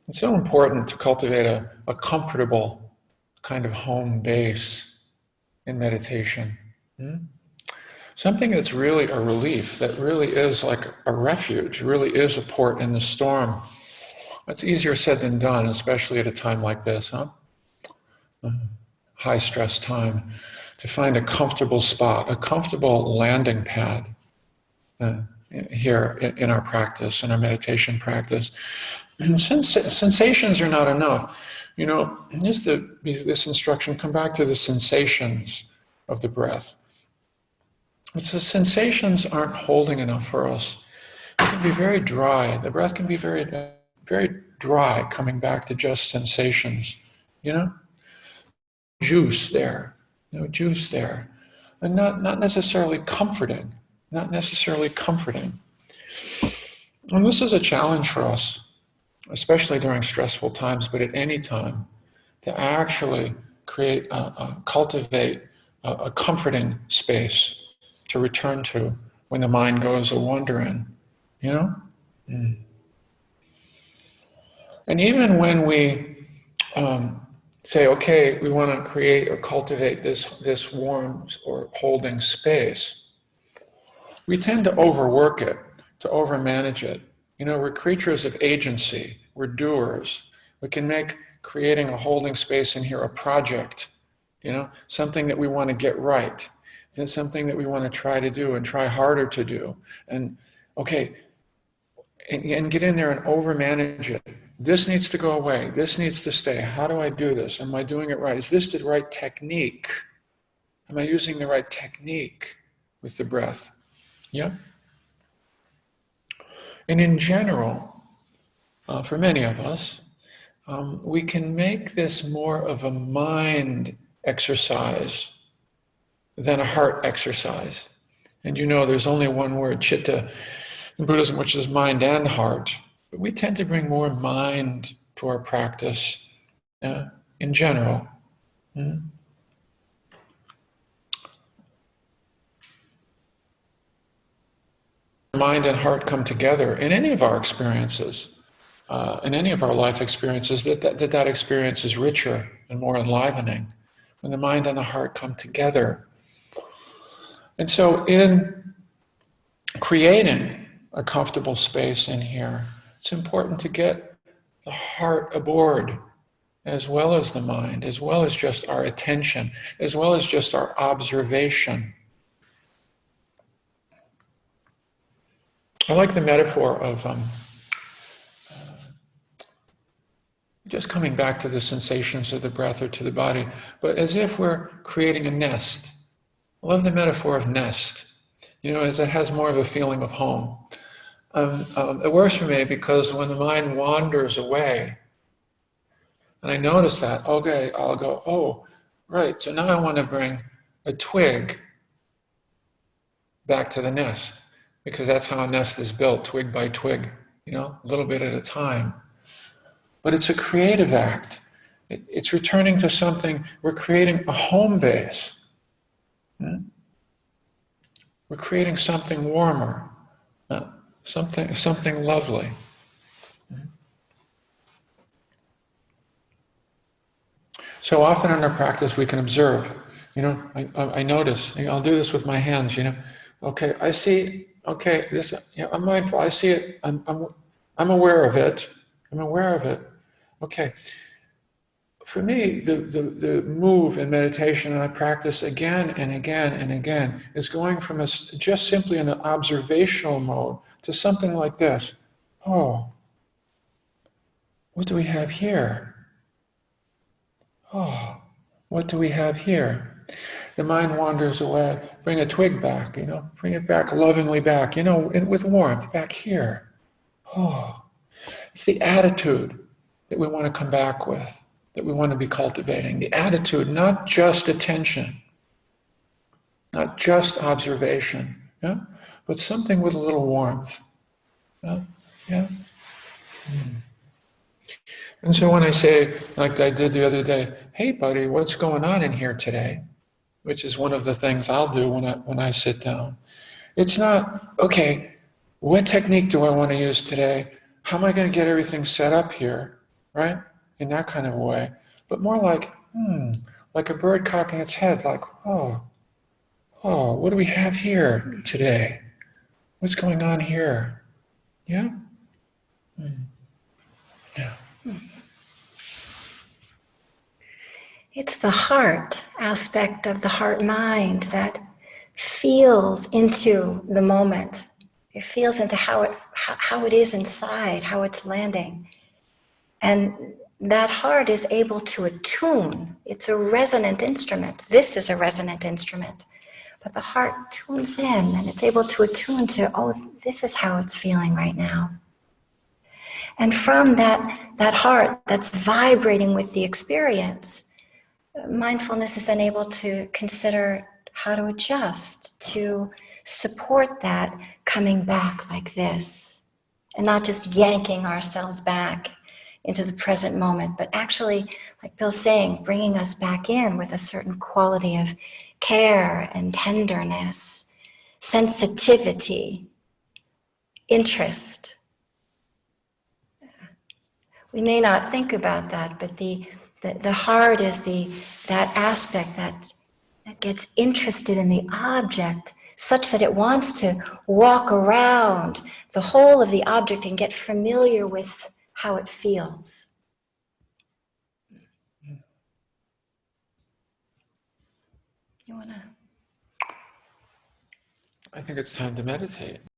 It's so important to cultivate a comfortable kind of home base in meditation. Hmm? Something that's really a relief, that really is like a refuge, really is a port in the storm. That's easier said than done, especially at a time like this, huh? High stress time, to find a comfortable spot, a comfortable landing pad uh, here in our practice, in our meditation practice. Sensations are not enough. You know, this instruction, come back to the sensations of the breath. It's the sensations aren't holding enough for us. It can be very dry. The breath can be very, very dry, coming back to just sensations. You know, juice there, no juice there, and not necessarily comforting. Not necessarily comforting. And this is a challenge for us, especially during stressful times, but at any time, to actually cultivate a comforting space to return to when the mind goes a wandering, you know? Mm. And even when we say, okay, we want to create or cultivate this warm or holding space, we tend to overwork it, to overmanage it. You know, we're creatures of agency, we're doers. We can make creating a holding space in here a project, you know, something that we want to get right. It's something that we want to try to do and try harder to do. And okay, and get in there and overmanage it. This needs to go away. This needs to stay. How do I do this? Am I doing it right? Is this the right technique? Am I using the right technique with the breath? Yeah. And in general, for many of us, we can make this more of a mind exercise than a heart exercise. And you know, there's only one word, chitta, in Buddhism, which is mind and heart. But we tend to bring more mind to our practice in general. Mm. Mind and heart come together in any of our experiences, in any of our life experiences, that experience is richer and more enlivening when the mind and the heart come together. And so in creating a comfortable space in here, it's important to get the heart aboard as well as the mind, as well as just our attention, as well as just our observation. I like the metaphor of just coming back to the sensations of the breath or to the body, but as if we're creating a nest. I love the metaphor of nest, you know, as it has more of a feeling of home. It works for me because when the mind wanders away, and I notice that, okay, I'll go, oh, right, so now I want to bring a twig back to the nest, because that's how a nest is built, twig by twig, you know, a little bit at a time. But it's a creative act. It's returning to something, we're creating a home base. We're creating something warmer, something lovely. So often in our practice we can observe, you know, I notice, I'll do this with my hands, you know, okay, I see, okay, this, yeah, I'm mindful, I see it, I'm aware of it, I'm aware of it. Okay, for me, the move in meditation, and I practice again and again and again, is going from just simply an observational mode to something like this. Oh, what do we have here? Oh, what do we have here? The mind wanders away. Bring a twig back, you know, bring it back lovingly back, you know, with warmth, back here. Oh, it's the attitude that we want to come back with, that we want to be cultivating. The attitude, not just attention, not just observation, yeah? But something with a little warmth. Yeah? Yeah? Mm. And so when I say, like I did the other day, hey buddy, what's going on in here today? Which is one of the things I'll do when I sit down. It's not, okay, what technique do I want to use today? How am I going to get everything set up here? right? In that kind of a way. But more like a bird cocking its head, like, oh, what do we have here today? What's going on here? Yeah? Yeah. It's the heart aspect of the heart mind that feels into the moment. It feels into how it is inside, how it's landing. And that heart is able to attune. It's a resonant instrument. This is a resonant instrument. But the heart tunes in and it's able to attune to, oh, this is how it's feeling right now. And from that heart that's vibrating with the experience, mindfulness is then able to consider how to adjust to support that coming back like this, and not just yanking ourselves back into the present moment, but actually, like Bill's saying, bringing us back in with a certain quality of care and tenderness, sensitivity, interest. We may not think about that, but the heart is that aspect that gets interested in the object such that it wants to walk around the whole of the object and get familiar with how it feels. You want to? I think it's time to meditate.